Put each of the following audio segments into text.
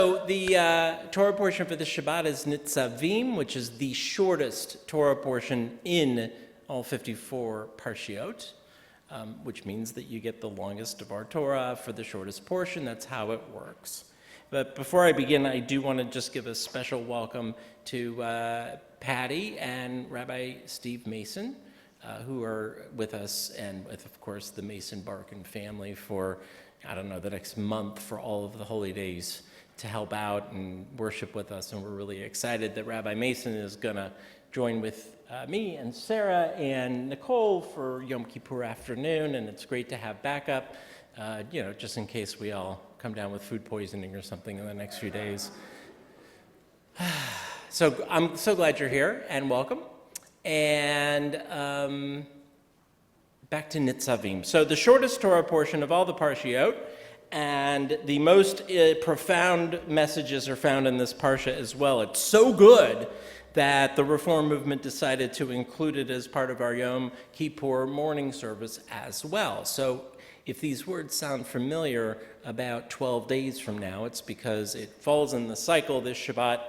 So the Torah portion for the Shabbat is Nitzavim, which is the shortest Torah portion in all 54 parshiot, which means that you get the longest of our Torah for the shortest portion. That's how it works. But before I begin, I do want to just give a special welcome to Patty and Rabbi Steve Mason, who are with us, and with, of course, the Mason Barkin family for, the next month for all of the holy days to help out and worship with us. And we're really excited that Rabbi Mason is going to join with me and Sarah and Nicole for Yom Kippur afternoon. And it's great to have backup, just in case we all come down with food poisoning or something in the next few days. So I'm so glad you're here, and welcome. And back to Nitzavim. So the shortest Torah portion of all the parshiot, and the most profound messages are found in this parsha as well. It's so good that the Reform movement decided to include it as part of our Yom Kippur morning service as well. So if these words sound familiar about 12 days from now, it's because it falls in the cycle this Shabbat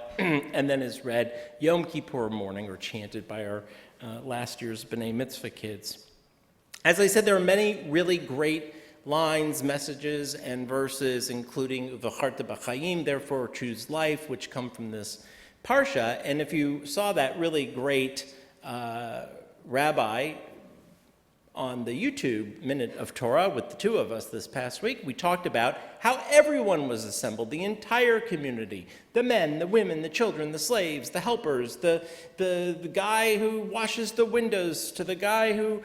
and then is read Yom Kippur morning, or chanted by our last year's B'nai Mitzvah kids. As I said, there are many really great lines, messages, and verses, including V'charta b'chayim, therefore choose life, which come from this parsha. And if you saw that really great rabbi on the YouTube Minute of Torah with the two of us this past week, we talked about how everyone was assembled, the entire community, the men, the women, the children, the slaves, the helpers, the guy who washes the windows, to the guy who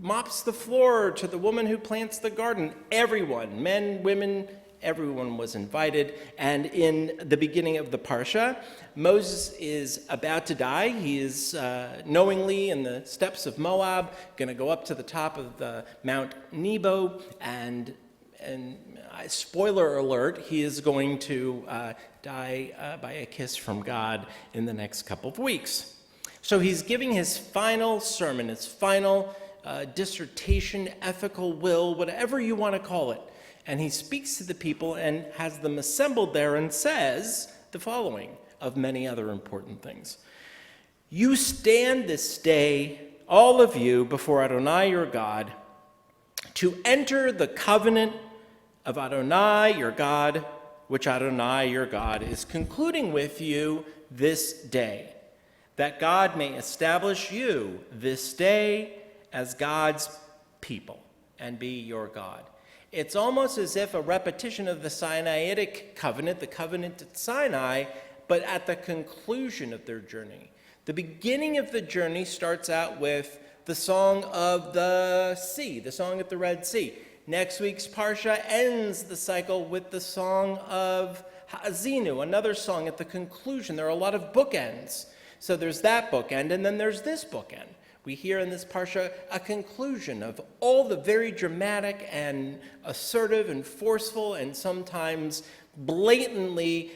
mops the floor, to the woman who plants the garden. Everyone, men, women, everyone was invited. And in the beginning of the parsha, Moses is about to die. He is knowingly in the steppes of Moab, going to go up to the top of the Mount Nebo, and spoiler alert, he is going to die by a kiss from God in the next couple of weeks. So he's giving his final sermon, his final dissertation, ethical will, whatever you want to call it. And he speaks to the people and has them assembled there and says the following, of many other important things. You stand this day, all of you, before Adonai your God, to enter the covenant of Adonai your God, which Adonai your God is concluding with you this day, that God may establish you this day as God's people and be your God. It's almost as if a repetition of the Sinaitic covenant, the covenant at Sinai, but at the conclusion of their journey. The beginning of the journey starts out with the song of the sea, the song at the Red Sea. Next week's Parsha ends the cycle with the song of Ha'azinu, another song at the conclusion. There are a lot of bookends. So there's that bookend, and then there's this bookend. We hear in this Parsha a conclusion of all the very dramatic and assertive and forceful and sometimes blatantly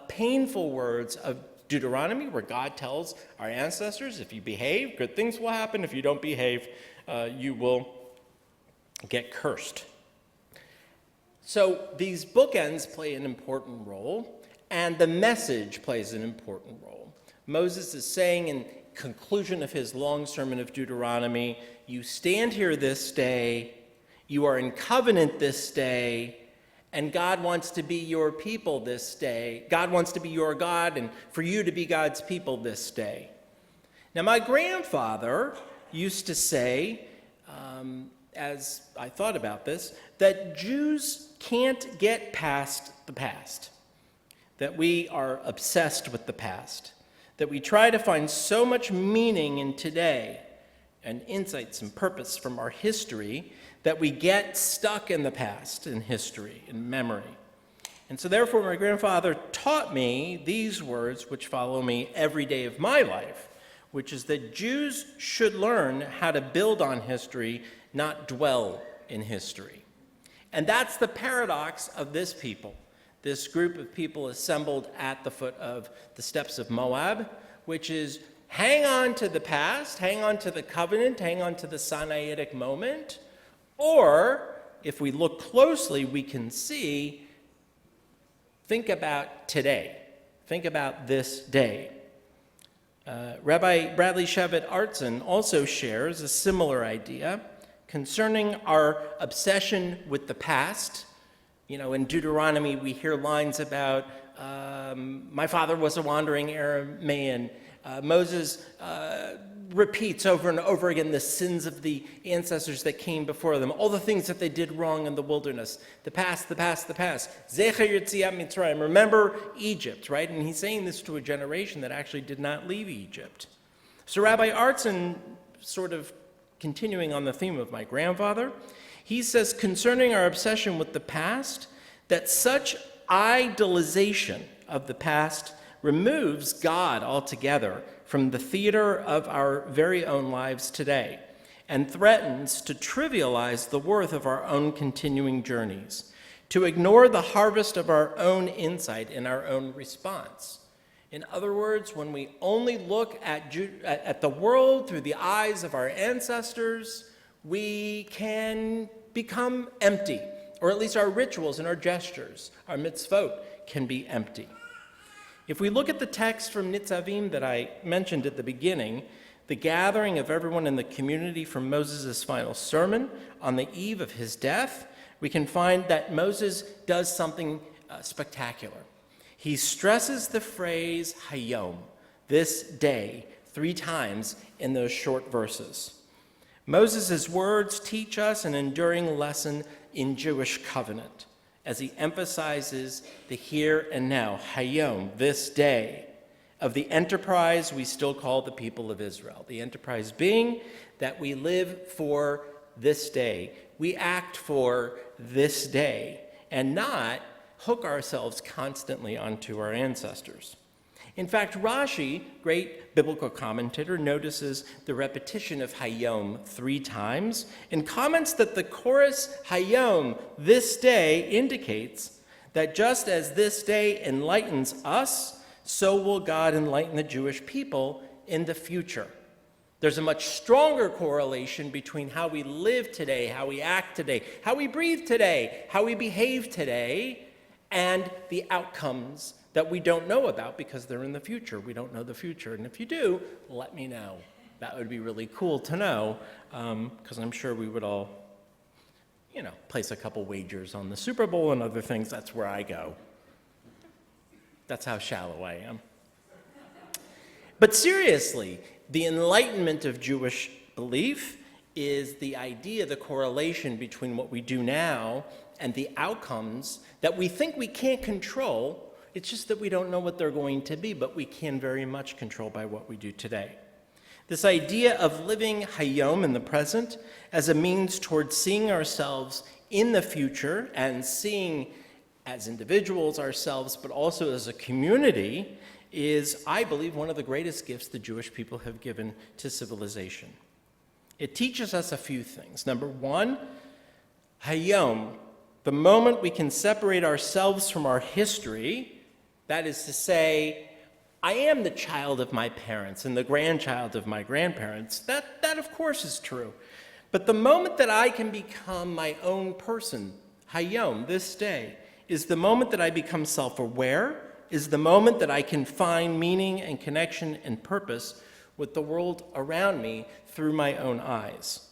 painful words of Deuteronomy, where God tells our ancestors, if you behave, good things will happen. If you don't behave, you will get cursed. So these bookends play an important role, and the message plays an important role. Moses is saying in conclusion of his long sermon of Deuteronomy, you stand here this day, you are in covenant this day, and God wants to be your people this day. God wants to be your God, and for you to be God's people this day. Now, my grandfather used to say, as I thought about this, that Jews can't get past the past, that we are obsessed with the past, that we try to find so much meaning in today and insights and purpose from our history that we get stuck in the past, in history, in memory. And so therefore my grandfather taught me these words which follow me every day of my life, which is that Jews should learn how to build on history, not dwell in history. And that's the paradox of this people. This group of people assembled at the foot of the steppes of Moab, which is hang on to the past, hang on to the covenant, hang on to the Sinaitic moment, or if we look closely, we can see think about today. Think about this day. Rabbi Bradley Shevet Artson also shares a similar idea concerning our obsession with the past. In Deuteronomy, we hear lines about, my father was a wandering Aramean. Moses repeats over and over again the sins of the ancestors that came before them, all the things that they did wrong in the wilderness, the past, the past, the past. Zecher Yetziat Mitzrayim, remember Egypt, right? And he's saying this to a generation that actually did not leave Egypt. So Rabbi Artson, sort of continuing on the theme of my grandfather, he says concerning our obsession with the past, that such idolization of the past removes God altogether from the theater of our very own lives today and threatens to trivialize the worth of our own continuing journeys, to ignore the harvest of our own insight and our own response. In other words, when we only look at the world through the eyes of our ancestors, we can become empty, or at least our rituals and our gestures, our mitzvot, can be empty. If we look at the text from Nitzavim that I mentioned at the beginning, the gathering of everyone in the community for Moses' final sermon on the eve of his death, we can find that Moses does something spectacular. He stresses the phrase Hayom, this day, 3 times in those short verses. Moses' words teach us an enduring lesson in Jewish covenant, as he emphasizes the here and now, Hayom, this day, of the enterprise we still call the people of Israel. The enterprise being that we live for this day, we act for this day, and not hook ourselves constantly onto our ancestors. In fact, Rashi, great biblical commentator, notices the repetition of Hayom 3 times and comments that the chorus Hayom, this day, indicates that just as this day enlightens us, so will God enlighten the Jewish people in the future. There's a much stronger correlation between how we live today, how we act today, how we breathe today, how we behave today, and the outcomes that we don't know about because they're in the future. We don't know the future. And if you do, let me know. That would be really cool to know, because I'm sure we would all, place a couple wagers on the Super Bowl and other things. That's where I go. That's how shallow I am. But seriously, the enlightenment of Jewish belief is the idea, the correlation between what we do now and the outcomes that we think we can't control. It's just that we don't know what they're going to be, but we can very much control by what we do today. This idea of living Hayom in the present as a means towards seeing ourselves in the future and seeing as individuals ourselves, but also as a community, is, I believe, one of the greatest gifts the Jewish people have given to civilization. It teaches us a few things. Number one, Hayom, the moment we can separate ourselves from our history. That is to say, I am the child of my parents and the grandchild of my grandparents. That of course is true. But the moment that I can become my own person, Hayom, this day, is the moment that I become self-aware, is the moment that I can find meaning and connection and purpose with the world around me through my own eyes.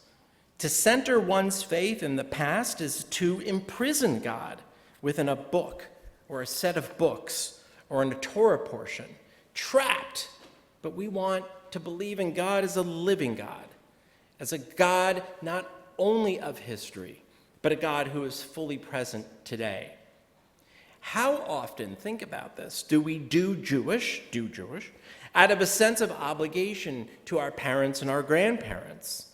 To center one's faith in the past is to imprison God within a book or a set of books or in a Torah portion, trapped. But we want to believe in God as a living God, as a God not only of history, but a God who is fully present today. How often, think about this, do we do Jewish, out of a sense of obligation to our parents and our grandparents?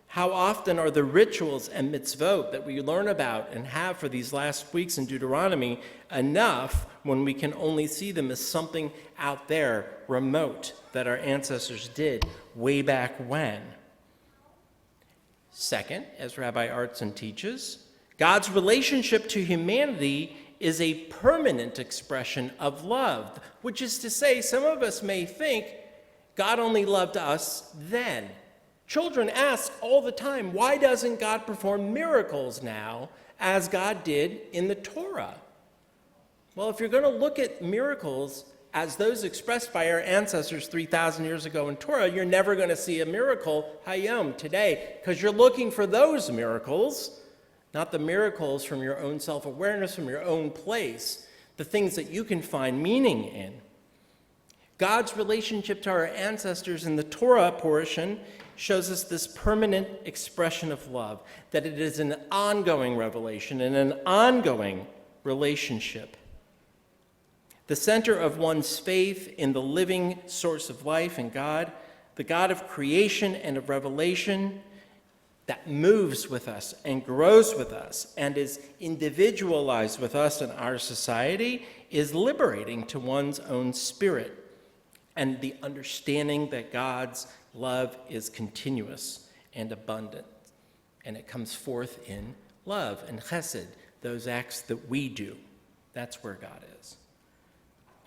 How often are the rituals and mitzvot that we learn about and have for these last weeks in Deuteronomy enough when we can only see them as something out there, remote, that our ancestors did way back when? Second, as Rabbi Artson teaches, God's relationship to humanity is a permanent expression of love, which is to say, some of us may think God only loved us then. Children ask all the time, why doesn't God perform miracles now as God did in the Torah? Well, if you're going to look at miracles as those expressed by our ancestors 3,000 years ago in Torah, you're never going to see a miracle hayom today, because you're looking for those miracles, not the miracles from your own self-awareness, from your own place, the things that you can find meaning in. God's relationship to our ancestors in the Torah portion shows us this permanent expression of love, that it is an ongoing revelation and an ongoing relationship. The center of one's faith in the living source of life in God, the God of creation and of revelation that moves with us and grows with us and is individualized with us in our society, is liberating to one's own spirit. And the understanding that God's love is continuous and abundant. And it comes forth in love and chesed, those acts that we do. That's where God is.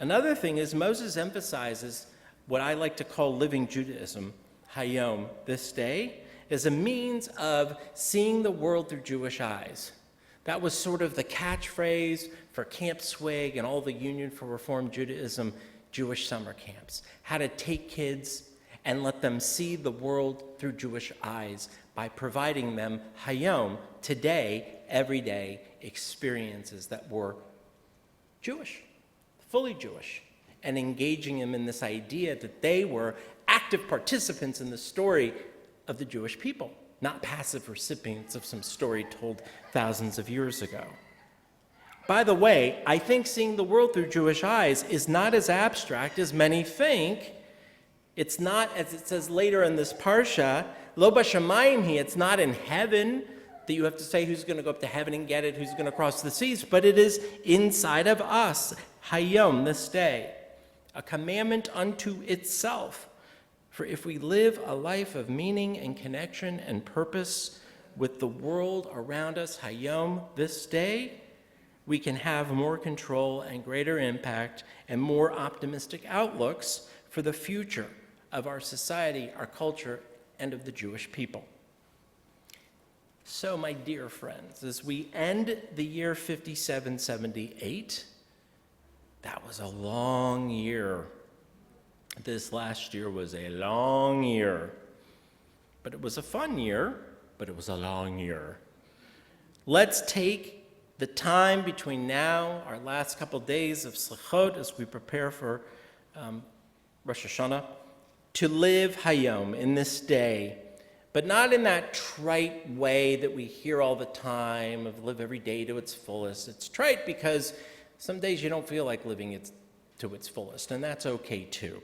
Another thing is Moses emphasizes what I like to call living Judaism, hayom, this day, as a means of seeing the world through Jewish eyes. That was sort of the catchphrase for Camp Swig and all the Union for Reform Judaism Jewish summer camps. How to take kids and let them see the world through Jewish eyes by providing them hayom, today, everyday experiences that were Jewish, fully Jewish, and engaging them in this idea that they were active participants in the story of the Jewish people, not passive recipients of some story told thousands of years ago. By the way, I think seeing the world through Jewish eyes is not as abstract as many think. It's not, as it says later in this parsha, lo b'shamayim hi, it's not in heaven that you have to say who's going to go up to heaven and get it, who's going to cross the seas, but it is inside of us, hayom, this day, a commandment unto itself. For if we live a life of meaning and connection and purpose with the world around us, hayom, this day, we can have more control and greater impact and more optimistic outlooks for the future of our society, our culture, and of the Jewish people. So, my dear friends, as we end the year 5778, that was a long year. This last year was a long year. But it was a fun year, but it was a long year. Let's take the time between now, our last couple days of Slichot, as we prepare for Rosh Hashanah, to live hayom, in this day, but not in that trite way that we hear all the time of live every day to its fullest. It's trite because some days you don't feel like living it to its fullest, and that's okay too.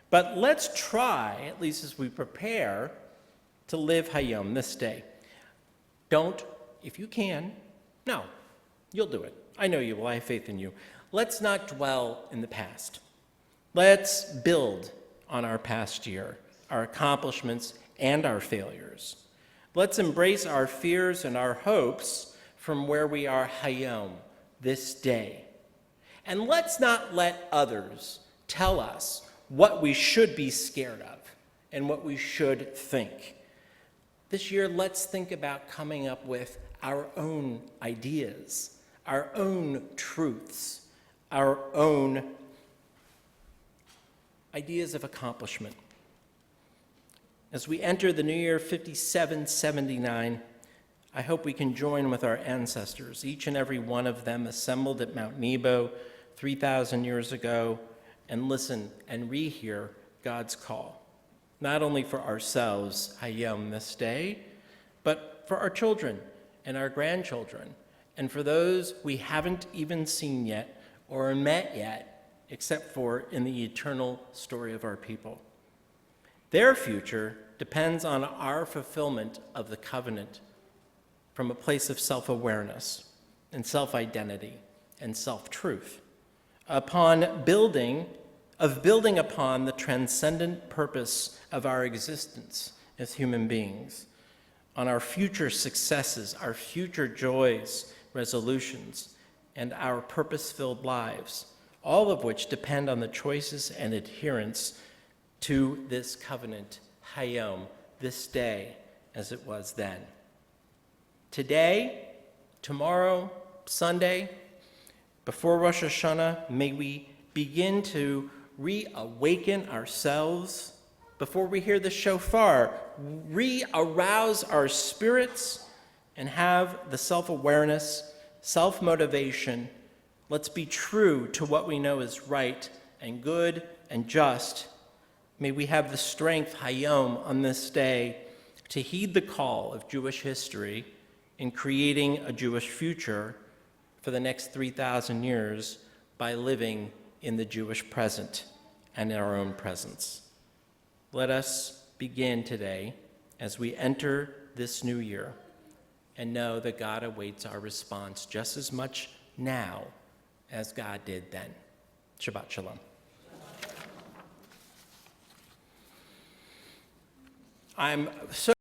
But let's try, at least as we prepare, to live hayom, this day. Don't, if you can, no, you'll do it. I know you will. I have faith in you. Let's not dwell in the past. Let's build on our past year, our accomplishments and our failures. Let's embrace our fears and our hopes from where we are hayom, this day. And let's not let others tell us what we should be scared of and what we should think. This year, let's think about coming up with our own ideas, our own truths, our own ideas of accomplishment. As we enter the new year 5779, I hope we can join with our ancestors, each and every one of them assembled at Mount Nebo 3,000 years ago, and listen and rehear God's call, not only for ourselves, hayom, this day, but for our children and our grandchildren, and for those we haven't even seen yet or met yet, except for in the eternal story of our people. Their future depends on our fulfillment of the covenant from a place of self-awareness and self-identity and self-truth, upon building upon the transcendent purpose of our existence as human beings, on our future successes, our future joys, resolutions, and our purpose-filled lives, all of which depend on the choices and adherence to this covenant, hayom, this day, as it was then. Today, tomorrow, Sunday, Before Rosh Hashanah, may we begin to reawaken ourselves. Before we hear the shofar, re-arouse our spirits and have the self-awareness, self-motivation. Let's be true to what we know is right and good and just. May we have the strength, Hayom, on this day to heed the call of Jewish history in creating a Jewish future for the next 3,000 years by living in the Jewish present and in our own presence. Let us begin today as we enter this new year and know that God awaits our response just as much now as God did then. Shabbat Shalom. I'm so